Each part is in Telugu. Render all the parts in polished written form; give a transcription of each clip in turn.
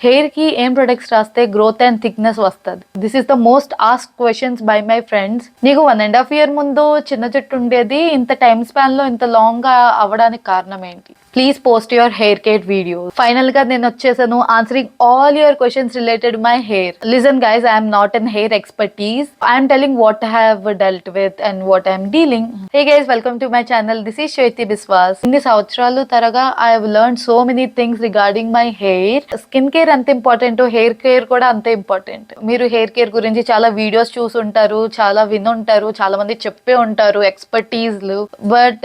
హెయిర్ కి ఏం ప్రొడక్ట్స్ రాస్తే గ్రోత్ అండ్ థిక్నెస్ వస్తుంది? This is the most ask questions by my friends. నీకు 1.5 year ముందు చిన్న జుట్టు ఉండేది, ఇంత టైమ్ స్పాన్ లో ఇంత లాంగ్ గా అవ్వడానికి కారణం ఏంటి? Please post your hair care video. Final గా నేను వచ్చేసాను answering all your questions related my hair. Listen guys, I'm not an hair expertise. I'm telling what I have dealt with and what I'm dealing. Hey guys, welcome to my channel. This is Shweti Biswas. ఇన్ని సంవత్సరాలు తరగా I have learn so many things regarding my hair. Skin care అంత ఇంపార్టెంట్, హెయిర్ కేర్ కూడా అంతే ఇంపార్టెంట్. మీరు హెయిర్ కేర్ గురించి చాలా వీడియోస్ చూసుంటారు, చాలా వినుంటారు, చాలా మంది చెప్పే ఉంటారు ఎక్స్పర్టీస్లు. బట్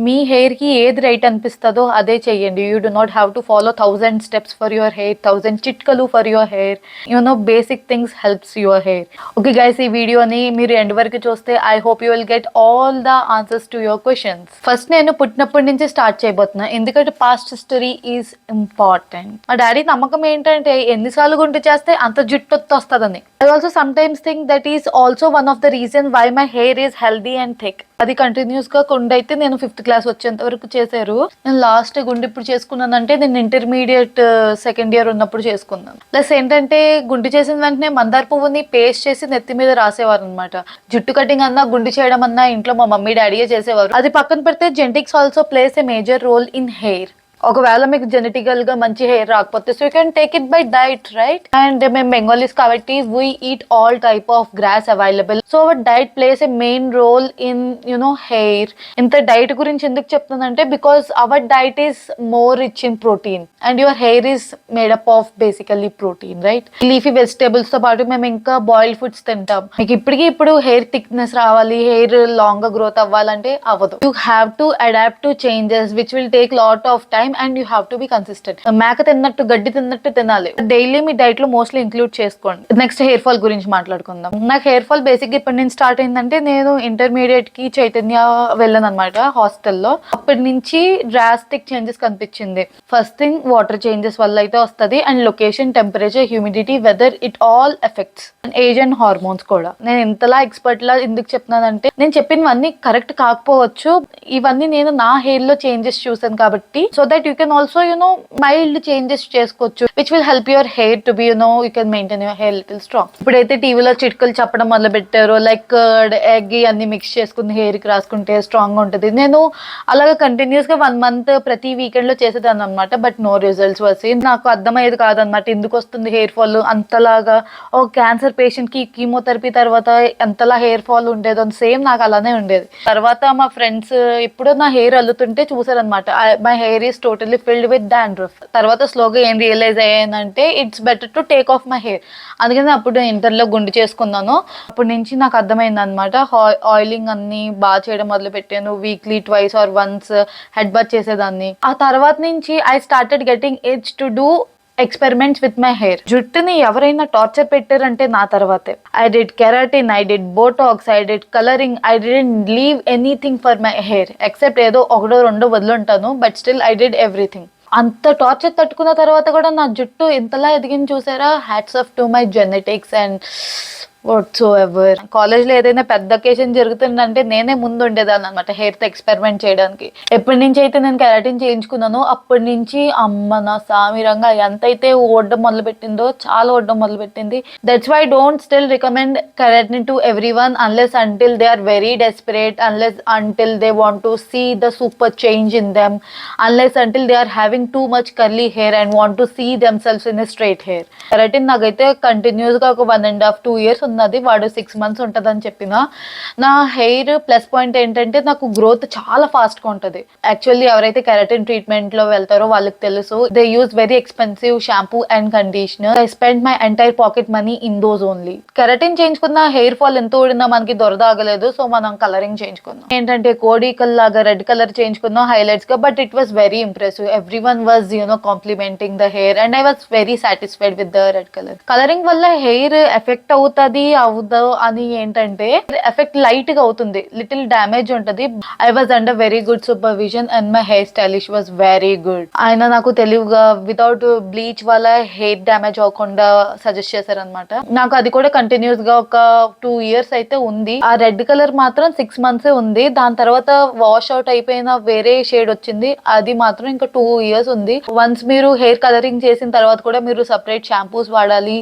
మీ హెయిర్ కి ఏది రైట్ అనిపిస్తుందో అదే చెయ్యండి. You do not have to follow 1000 steps for your hair, 1000 చిట్కలు for your hair. You know, basic things helps your hair. Okay guys, ఈ వీడియోని మీరు ఎండ్ వరకు చూస్తే I hope you will get all the answers to your questions. First నేను పుట్టినప్పటి నుంచి స్టార్ట్ చేయబోతున్నా, ఎందుకంటే పాస్ట్ హిస్టరీ ఈజ్ ఇంపార్టెంట్. మా డాడీ నమ్మకం ఏంటంటే ఎన్నిసార్లు గుండు చేస్తే అంత జుట్టు వస్తుందని. I also some times think that is also one of the reason why my hair is healthy and thick. అది కంటిన్యూస్ గా గుండు అయితే నేను 5th class వచ్చేంత వరకు చేశారు. నేను లాస్ట్ గుండు ఇప్పుడు చేసుకున్నానంటే నేను ఇంటర్మీడియట్ 2nd year ఉన్నప్పుడు చేసుకున్నాను. ప్లస్ ఏంటంటే గుండు చేసిన వెంటనే మందార పువ్వుని పేస్ట్ చేసి నెత్తి మీద రాసేవారు అనమాట. జుట్టు కటింగ్ అన్నా గుండు చేయడం అన్నా ఇంట్లో మా మమ్మీ డాడీయే చేసేవారు. అది పక్కన పెడితే genetics also plays a major role in hair. ఒకవేళ మీకు జెనెటికల్ గా మంచి హెయిర్ రాకపోతే so you can take it by diet, right? And మేము బెంగాలీస్ కాబట్టి we eat all type of grass available. So our diet plays a main role in hair. ఇంత డైట్ గురించి ఎందుకు చెప్తుందంటే because our diet is more rich in protein and your hair is made up of basically protein, right? Leafy vegetables తో పాటు మేము ఇంకా బాయిల్డ్ ఫుడ్స్ తింటాం. మీకు ఇప్పుడు హెయిర్ థిక్నెస్ రావాలి, హెయిర్ లాంగ్ గా గ్రోత్ అవ్వాలంటే అవ్వదు. You have to adapt to changes which will take lot of time and you have to be consistent. మేక తిన్నట్టు గడ్డి తిన్నట్టు తినాలి. డైలీ మీ డైట్ లో మోస్ట్లీ ఇంక్లూడ్ చేసుకోండి. నెక్స్ట్ హెయిర్ ఫాల్ గురించి మాట్లాడుకుందాం. నాకు హెయిర్ ఫాల్ బేసిక్ గా ఇప్పటి నుంచి స్టార్ట్ అయిందంటే నేను ఇంటర్మీడియట్ కి చైతన్య వెళ్ళాను అనమాట హాస్టల్లో. అప్పటి నుంచి డ్రాస్టిక్ చేంజెస్ కనిపించింది. ఫస్ట్ థింగ్ వాటర్ చేంజెస్ వల్ల అయితే వస్తుంది and location, temperature, humidity, weather, it all affects age and hormones కూడా. నేను ఇంతలా ఎక్స్పర్ట్ లా ఎందుకు చెప్తున్నానంటే నేను చెప్పినవన్నీ కరెక్ట్ కాకపోవచ్చు, ఇవన్నీ నేను నా హెయిర్ లో చేంజెస్ చూసాను కాబట్టి. So that you can also mild changes చేసుకోవచ్చు which will help your hair to be you can maintain your hair little strong. ఇప్పుడైతే టీవీలో చిట్కలు చెప్పడం మొదలు పెట్టారు, లైక్ ఎగ్ అన్ని మిక్స్ చేసుకుని హెయిర్ కి రాసుకుంటే స్ట్రాంగ్ గా ఉంటుంది. నేను అలాగే కంటిన్యూస్ గా 1 month ప్రతి వీకెండ్ లో చేసేదాన్ని అనమాట. బట్ నో రిజల్ట్స్ వచ్చి నాకు అర్థమయ్యేది కాదనమాట ఎందుకు వస్తుంది హెయిర్ ఫాల్ అంతలాగా. ఓ క్యాన్సర్ పేషెంట్ కి కీమోథెరపీ తర్వాత ఎంతలా హెయిర్ ఫాల్ ఉండేదో సేమ్ నాకు అలానే ఉండేది. తర్వాత మా ఫ్రెండ్స్ ఇప్పుడు నా హెయిర్ అల్లుతుంటే చూసారనమాట, my hair is totally filled with dandruff. తర్వాత స్లోగా ఏం రియలైజ్ అయ్యానంటే it's better to take off my hair. అందుకని అప్పుడు ఇంటర్లో గుండు చేసుకున్నాను. అప్పటి నుంచి నాకు అర్థమైంది అనమాట, ఆయిలింగ్ అన్ని బాగా చేయడం మొదలు పెట్టాను. వీక్లీ 2 or 1 హెడ్ బాత్ చేసేదాన్ని. ఆ తర్వాత నుంచి I started getting its to do experiments with my hair. జుట్టుని ఎవరైనా టార్చర్ పెట్టారంటే నా తర్వాతే. I did keratin, I did Botox, I did colouring, I didn't leave anything for my hair except ఏదో 1-2 వదులుంటాను. But still I did everything. అంత టార్చర్ తట్టుకున్న తర్వాత కూడా నా జుట్టు ఇంతలా ఎదిగింది చూసారా. Hats off to my genetics and whatsoever. కాలేజ్లో ఏదైనా పెద్ద ఒకేషన్ జరుగుతుందంటే నేనే ముందు ఉండేదాన్ని అనమాట హెయిర్ తో ఎక్స్పెరిమెంట్ చేయడానికి. ఎప్పటి నుంచి అయితే నేను కెరాటిన్ చేయించుకున్నానో అప్పటి నుంచి అమ్మ నా సామిరంగా ఎంతైతే ఓడడం మొదలు పెట్టిందో చాలా ఓడడం మొదలు పెట్టింది. That's why don't still recommend keratin to everyone unless until they are very desperate, unless until they want to see the super change in them, unless until they are having too much curly hair and want to see themselves in a straight hair. Keratin నాకైతే కంటిన్యూస్ గా ఒక 1.5-2 years ఉన్నది. వాడు 6 months ఉంటుందని చెప్పిన. నా హెయిర్ ప్లస్ పాయింట్ ఏంటంటే నాకు గ్రోత్ చాలా ఫాస్ట్ గా ఉంటుంది. యాక్చువల్లీ ఎవరైతే కెరాటిన్ ట్రీట్మెంట్ లో వెళ్తారో వాళ్ళకి తెలుసు, they use very expensive shampoo and conditioner. I spend my entire pocket money in those only. Keratin చేయించుకున్న హెయిర్ ఫాల్ ఎంత ఊడినా మనకి దొరదాగలేదు. సో మనం కలరింగ్ చేయించుకున్నాం. ఏంటంటే కోడికల్ లాగా రెడ్ కలర్ చేయించుకున్నాం హైలైట్స్ గా. But it was very impressive. Everyone was complimenting the hair and I was very satisfied with the red colour. Colouring వల్ల హెయిర్ ఎఫెక్ట్ అవుతుంది అవుదో అని ఏంటంటే ఎఫెక్ట్ లైట్ గా అవుతుంది, లిటిల్ డ్యామేజ్ ఉంటది. I was under very good supervision and my hair stylish was very good. ఆయన నాకు తెలివిగా వితౌట్ బ్లీచ్ వల్ల హెయిర్ డ్యామేజ్ అవ్వకుండా సజెస్ట్ చేశారనమాట. నాకు అది కూడా కంటిన్యూస్ గా ఒక 2 years అయితే ఉంది. ఆ రెడ్ కలర్ మాత్రం 6 months ఉంది. దాని తర్వాత వాష్ అవుట్ అయిపోయిన వేరే షేడ్ వచ్చింది, అది మాత్రం ఇంకా 2 years ఉంది. వన్స్ మీరు హెయిర్ కలరింగ్ చేసిన తర్వాత కూడా మీరు సపరేట్ షాంపూస్ వాడాలి,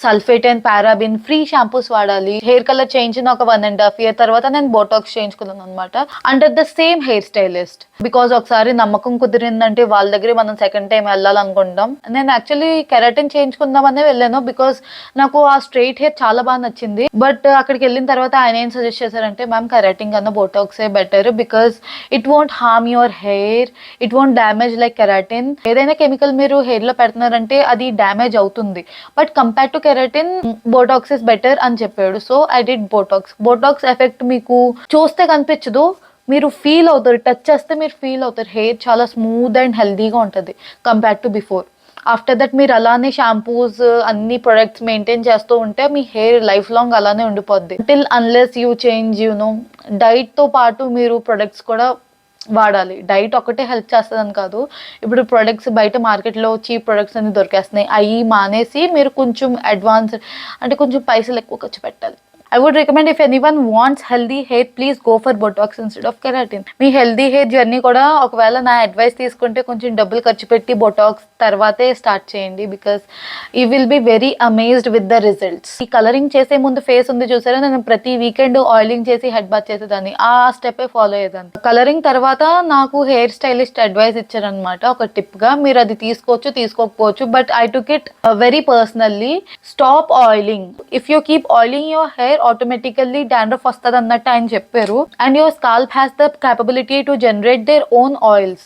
sulphate and paraben free shampoos వాడాలి. హెయిర్ కలర్ చేయించిన ఒక 1.5 year తర్వాత నేను బోటాక్స్ చేయించుకున్నాను అనమాట, under the same hair stylist. Because ఒకసారి నమ్మకం కుదిరిందంటే వాళ్ళ దగ్గర మనం సెకండ్ టైం వెళ్ళాలనుకుంటాం. నేను యాక్చువల్లీ కెరాటిన్ చేయించుకుందామనే వెళ్ళాను, బికాస్ నాకు ఆ స్ట్రైట్ హెయిర్ చాలా బాగా నచ్చింది. బట్ అక్కడికి వెళ్ళిన తర్వాత ఆయన ఏం సజెస్ట్ చేశారంటే, మ్యామ్ కెరాటిన్ కన్నా బోటాక్సే better, because it won't harm your hair, it won't damage like keratin. ఏదైనా కెమికల్ మీరు హెయిర్ లో పెడుతున్నారంటే అది డ్యామేజ్ అవుతుంది, but compare to keratin Botox is better అని చెప్పాడు. So I did Botox. Botox effect మీకు చూస్తే కనిపించదు, మీరు ఫీల్ అవుతారు, టచ్ చేస్తే మీరు ఫీల్ అవుతారు. హెయిర్ చాలా స్మూత్ అండ్ హెల్దీగా ఉంటుంది compare to before. After that మీరు అలానే షాంపూస్ అన్ని ప్రొడక్ట్స్ మెయింటైన్ చేస్తూ ఉంటే మీ హెయిర్ లైఫ్ లాంగ్ అలానే ఉండిపోద్ది, till unless you change diet తో పాటు మీరు ప్రొడక్ట్స్ కూడా వాడాలి. డైట్ ఒకటే హెల్ప్ చేస్తుందని కాదు, ఇప్పుడు ప్రొడక్ట్స్ బయట మార్కెట్లో చీప్ ప్రొడక్ట్స్ అన్ని దొరికేస్తున్నాయి, అవి మానేసి మీరు కొంచెం అడ్వాన్స్ అంటే కొంచెం పైసలు ఎక్కువ ఖర్చు పెట్టాలి. I would recommend if anyone wants healthy hair, please go for Botox instead of keratin. Me healthy hair journey కూడా ఒకవేళ నా అడ్వైస్ తీసుకుంటే కొంచెం డబ్బులు ఖర్చు పెట్టి బొటాక్స్ తర్వాతే స్టార్ట్ చేయండి, because you will be very amazed with the results. ఈ కలరింగ్ చేసే ముందు ఫేస్ ఉంది చూసారా, నేను ప్రతి వీకెండ్ ఆయిలింగ్ చేసి హెడ్ బాత్ చేసేదాన్ని, ఆ స్టెప్ ఫాలో అయ్యేదాన్ని. కలరింగ్ తర్వాత నాకు హెయిర్ స్టైలిస్ట్ అడ్వైస్ ఇచ్చారనమాట ఒక టిప్ గా, మీరు అది తీసుకోవచ్చు తీసుకోకపోవచ్చు, but I took it very personally. Stop oiling. If you keep oiling your hair automatically dandruff వస్తుంది అన్నట్టు ఆయన చెప్పారు. And your scalp has the capability to generate their own oils.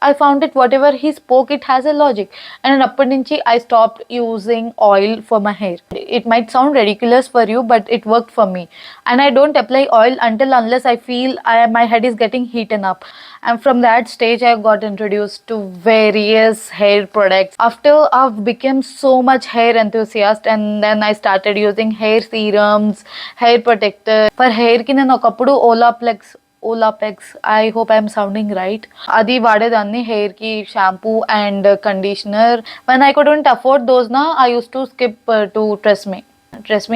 I found it whatever he spoke, it has a logic. And appadi nunchi I stopped using oil for my hair. It might sound ridiculous for you, but it worked for me. And I don't apply oil until unless I feel my head is getting heated up. And from that stage I got introduced to various hair products. After I've become so much hair enthusiast, and then I started using hair serums, hair protector. For hair ki nenu okappudu Olaplex, I hope I'm sounding right, అది వాడేదాన్ని హెయిర్ కి, shampoo and conditioner. when I couldn't afford those na, I used to skip to Tresemme.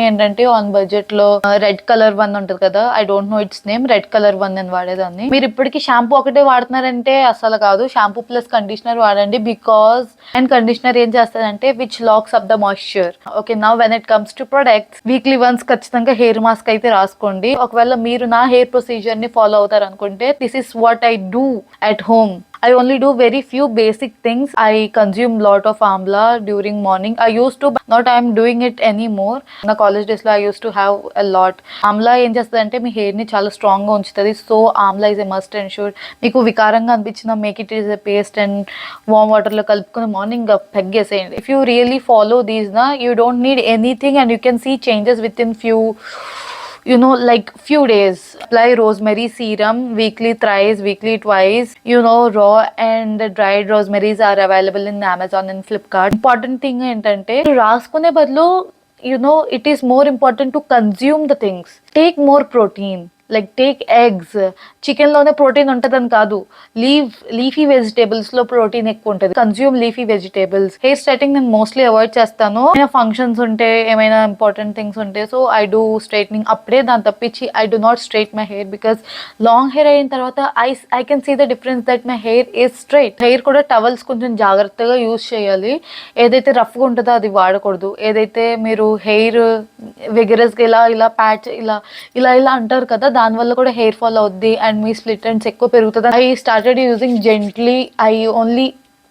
ఏంటంటే ఆన్ బడ్జెట్ లో రెడ్ కలర్ వన్ ఉంటుంది కదా, I don't know its name, red colour one నేను వాడేదాన్ని. మీరు ఇప్పటికి షాంపూ ఒకటే వాడుతున్నారంటే అసలు కాదు, షాంపూ ప్లస్ కండిషనర్ వాడండి, బికాస్ అండ్ కండిషనర్ ఏం చేస్తుందంటే which lakhs up the moisture. Okay, now when it comes to products, weekly once ఖచ్చితంగా హెయిర్ మాస్క్ అయితే రాసుకోండి. ఒకవేళ మీరు నా హెయిర్ ప్రొసీజర్ ని ఫాలో అవుతారు అనుకుంటే, this is what I do at home. I only do very few basic things. I consume lot of amla during morning. I used to, not I am doing it anymore. Na college days lo I used to have a lot. Amla em chestadante me hair ని చాలా స్ట్రాంగ్ గా ఉంచుతుంది. So Amla is a must and should. మీకు వికారంగా అనిపించిన make it is a paste and warm water లో కలుపుకొని morning పెగ్గేసేయండి. If you really follow these na, you don't need anything and you can see changes within like few days. Apply rosemary serum weekly thrice, weekly twice. Raw and dried rosemarys are available in Amazon and Flipkart. Important thing ఏంటంటే రాసుకునే బదులు it is more important to consume the things. Take more protein. Like take eggs. చికెన్లోనే ప్రోటీన్ ఉంటుందని కాదు, లీఫీ వెజిటేబుల్స్లో ప్రోటీన్ ఎక్కువ ఉంటుంది. Consume leafy vegetables. Hair straightening నేను మోస్ట్లీ అవాయిడ్ చేస్తాను. ఏమైనా ఫంక్షన్స్ ఉంటే, ఏమైనా ఇంపార్టెంట్ థింగ్స్ ఉంటే, సో ఐ డూ స్ట్రైట్నింగ్ అప్పుడే. దాన్ని తప్పించి I do not straight my hair, because long hair అయిన తర్వాత I can see the difference that my hair is straight. Hair కూడా టవల్స్ కొంచెం జాగ్రత్తగా యూజ్ చేయాలి. ఏదైతే రఫ్గా ఉంటుందో అది వాడకూడదు. ఏదైతే మీరు హెయిర్ విగరస్గా ఇలా ప్యాచ్ ఇలా అంటారు కదా, దానివల్ల కూడా హెయిర్ ఫాల్ అవుద్ది అండ్ మీ స్ప్లిట్ ఎండ్స్ ఎక్కువ పెరుగుతుంది. I started using gently. I only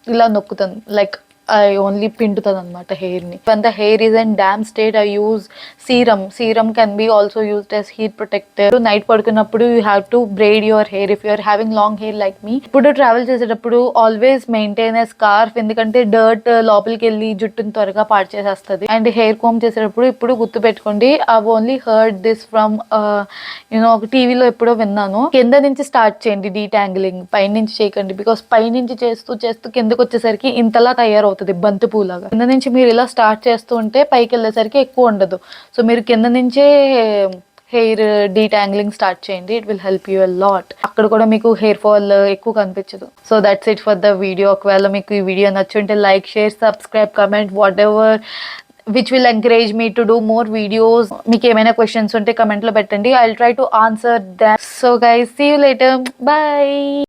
ఇలా నొక్కుతాను, లైక్ ఐ ఓన్లీ పిండుతాను అనమాట హెయిర్ ని. when the hair is in damp state, I use serum can be also used as heat protector. Night పడుకున్నప్పుడు you have to braid your hair if you are having long hair like me. ఇప్పుడు ట్రావెల్ చేసేటప్పుడు always maintain a scarf, ఎందుకంటే డర్ట్ లోపలికి వెళ్ళి జుట్టుని త్వరగా పాడు చేసేస్తుంది. అండ్ హెయిర్ కోమ్ చేసేటప్పుడు ఇప్పుడు గుర్తు పెట్టుకోండి, I've only heard this from ఒక టీవీలో ఎప్పుడో విన్నాను, కింద నుంచి స్టార్ట్ చేయండి డీటాంగిలింగ్, పై నుంచి చేయకండి. బికాస్ పై నుంచి చేస్తూ కిందకు వచ్చేసరికి ఇంతలా తయారవుతుంది అయిపోతుంది బంతి పూలాగా. కింద నుంచి మీరు ఇలా స్టార్ట్ చేస్తూ ఉంటే పైకి వెళ్ళేసరికి ఎక్కువ ఉండదు. సో మీరు కింద నుంచే హెయిర్ డీటాంగ్లింగ్ స్టార్ట్ చేయండి. It will help you a lot. అక్కడ కూడా మీకు హెయిర్ ఫాల్ ఎక్కువ కనిపించదు. So that's it for the video. ఒకవేళ మీకు ఈ వీడియో నచ్చుంటే like, share, subscribe, comment, whatever which will encourage me to do more videos. మీకు ఏమైనా క్వశ్చన్స్ ఉంటే కమెంట్లో పెట్టండి. I'll try to answer them. So guys, see you later. Bye.